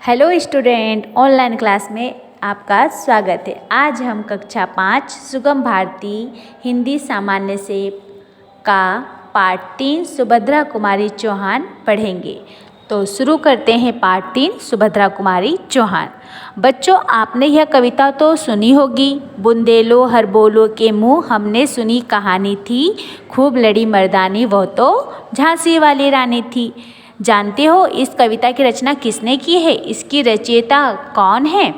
Hello student, online class में आपका स्वागत है। आज हम कक्षा 5 सुगम भारती हिंदी सामान्य से का पार्ट 3 सुभद्रा कुमारी चौहान पढ़ेंगे। तो शुरू करते हैं पार्ट 3 सुभद्रा कुमारी चौहान। बच्चों, आपने यह कविता तो सुनी होगी, बुंदेलो हर बोलो के मुँह हमने सुनी कहानी थी, खूब लड़ी मर्दानी वो तो झांसी वाली रानी थी। जानते हो इस कविता की रचना किसने की है? इसकी रचयिता कौन है?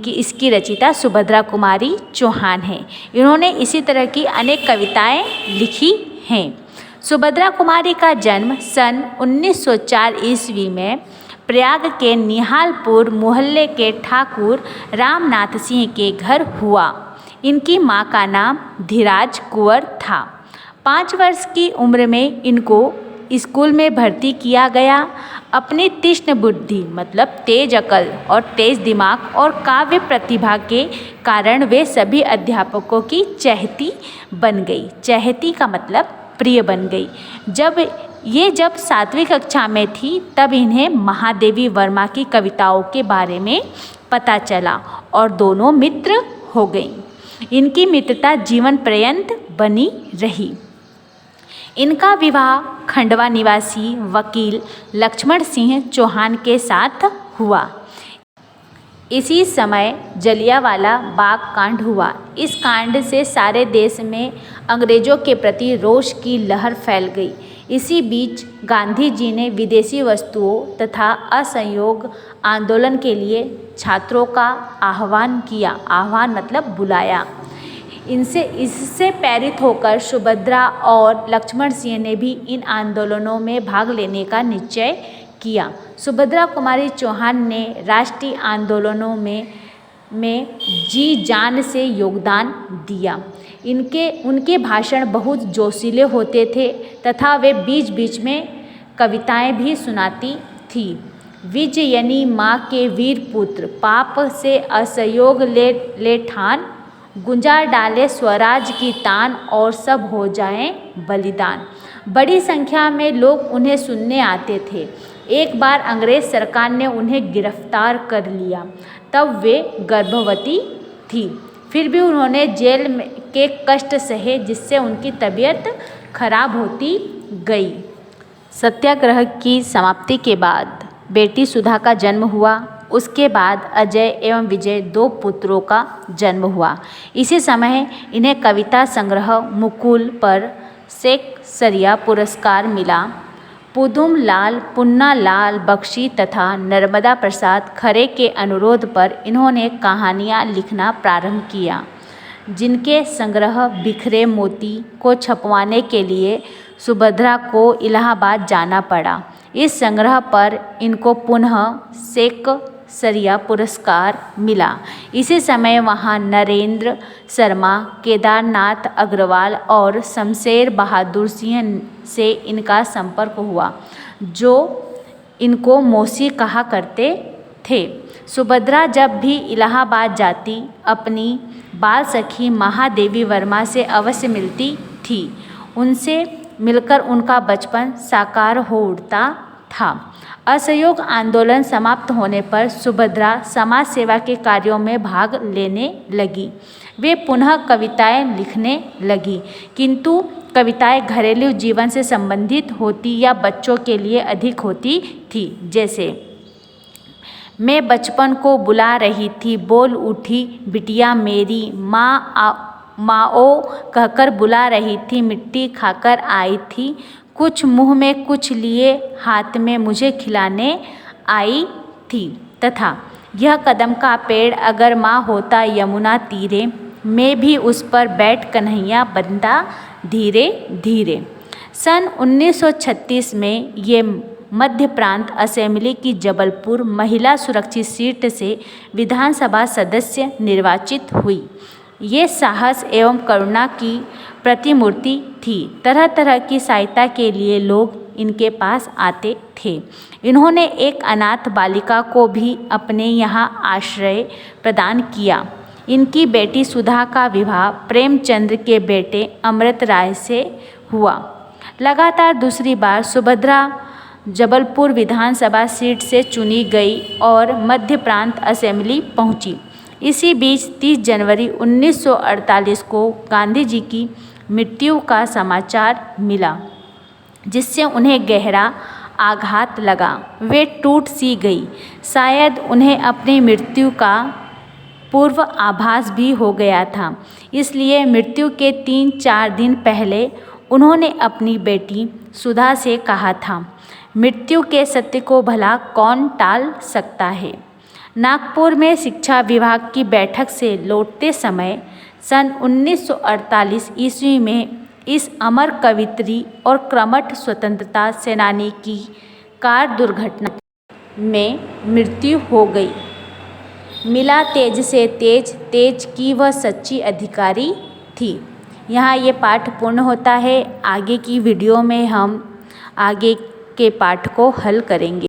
इसकी रचयिता सुभद्रा कुमारी चौहान है। इन्होंने इसी तरह की अनेक कविताएं लिखी हैं। सुभद्रा कुमारी का जन्म सन 1904 ईस्वी में प्रयाग के निहालपुर मोहल्ले के ठाकुर रामनाथ सिंह के घर हुआ। इनकी मां का नाम धीराज कुंवर था। 5 वर्ष की उम्र में इनको स्कूल में भर्ती किया गया। अपनी तीक्ष्ण बुद्धि मतलब तेज अकल और तेज दिमाग और काव्य प्रतिभा के कारण वे सभी अध्यापकों की चहेती बन गई। चहेती का मतलब प्रिय बन गई। जब 7वीं कक्षा में थी तब इन्हें महादेवी वर्मा की कविताओं के बारे में पता चला और दोनों मित्र हो गईं। इनकी मित्रता जीवन पर्यंत बनी रही। इनका विवाह खंडवा निवासी वकील लक्ष्मण सिंह चौहान के साथ हुआ। इसी समय जलियांवाला बाग कांड हुआ। इस कांड से सारे देश में अंग्रेजों के प्रति रोष की लहर फैल गई। इसी बीच गांधी जी ने विदेशी वस्तुओं तथा असहयोग आंदोलन के लिए छात्रों का आह्वान किया। आह्वान मतलब बुलाया। इससे प्रेरित होकर सुभद्रा और लक्ष्मण सिंह ने भी इन आंदोलनों में भाग लेने का निश्चय किया। सुभद्रा कुमारी चौहान ने राष्ट्रीय आंदोलनों में जी जान से योगदान दिया। उनके भाषण बहुत जोशीले होते थे तथा वे बीच बीच में कविताएं भी सुनाती थी। विजयनी माँ के वीर पुत्र, पाप से असहयोग ले ठान, गुंजार डाले स्वराज की तान और सब हो जाएं बलिदान। बड़ी संख्या में लोग उन्हें सुनने आते थे। एक बार अंग्रेज सरकार ने उन्हें गिरफ्तार कर लिया। तब वे गर्भवती थी। फिर भी उन्होंने जेल के कष्ट सहे, जिससे उनकी तबीयत खराब होती गई। सत्याग्रह की समाप्ति के बाद बेटी सुधा का जन्म हुआ। उसके बाद अजय एवं विजय 2 पुत्रों का जन्म हुआ। इसी समय इन्हें कविता संग्रह मुकुल पर शेक्सपियर पुरस्कार मिला। पुदुम लाल पुन्नालाल बख्शी तथा नर्मदा प्रसाद खरे के अनुरोध पर इन्होंने कहानियाँ लिखना प्रारंभ किया, जिनके संग्रह बिखरे मोती को छपवाने के लिए सुभद्रा को इलाहाबाद जाना पड़ा। इस संग्रह पर इनको पुनः शेक्सपियर पुरस्कार मिला। इसी समय वहाँ नरेंद्र शर्मा, केदारनाथ अग्रवाल और शमशेर बहादुर सिंह से इनका संपर्क हुआ, जो इनको मौसी कहा करते थे। सुभद्रा जब भी इलाहाबाद जाती, अपनी बाल सखी महादेवी वर्मा से अवश्य मिलती थी। उनसे मिलकर उनका बचपन साकार हो उठता था। असहयोग आंदोलन समाप्त होने पर सुभद्रा समाज सेवा के कार्यों में भाग लेने लगी। वे पुनः कविताएं लिखने लगी, किंतु कविताएं घरेलू जीवन से संबंधित होती या बच्चों के लिए अधिक होती थी। जैसे मैं बचपन को बुला रही थी, बोल उठी बिटिया मेरी, माओ कहकर बुला रही थी, मिट्टी खाकर आई थी, कुछ मुँह में कुछ लिए हाथ में मुझे खिलाने आई थी। तथा यह कदम का पेड़ अगर माँ होता यमुना तीरे, मैं भी उस पर बैठ कन्हैया बनता धीरे धीरे। सन 1936 में ये मध्य प्रांत असेंबली की जबलपुर महिला सुरक्षित सीट से विधानसभा सदस्य निर्वाचित हुई। ये साहस एवं करुणा की प्रतिमूर्ति थी। तरह तरह की सहायता के लिए लोग इनके पास आते थे। इन्होंने एक अनाथ बालिका को भी अपने यहाँ आश्रय प्रदान किया। इनकी बेटी सुधा का विवाह प्रेमचंद्र के बेटे अमृत राय से हुआ। लगातार दूसरी बार सुभद्रा जबलपुर विधानसभा सीट से चुनी गई और मध्य प्रांत असेंबली पहुंची। इसी बीच 30 जनवरी 1948 को गांधी जी की मृत्यु का समाचार मिला, जिससे उन्हें गहरा आघात लगा। वे टूट सी गई। शायद उन्हें अपनी मृत्यु का पूर्व आभास भी हो गया था, इसलिए मृत्यु के 3-4 दिन पहले उन्होंने अपनी बेटी सुधा से कहा था, मृत्यु के सत्य को भला कौन टाल सकता है। नागपुर में शिक्षा विभाग की बैठक से लौटते समय सन 1948 ईस्वी में इस अमर कवयित्री और कर्मठ स्वतंत्रता सेनानी की कार दुर्घटना में मृत्यु हो गई। मिला तेज से तेज, तेज की वह सच्ची अधिकारी थी। यहाँ ये पाठ पूर्ण होता है। आगे की वीडियो में हम आगे के पाठ को हल करेंगे।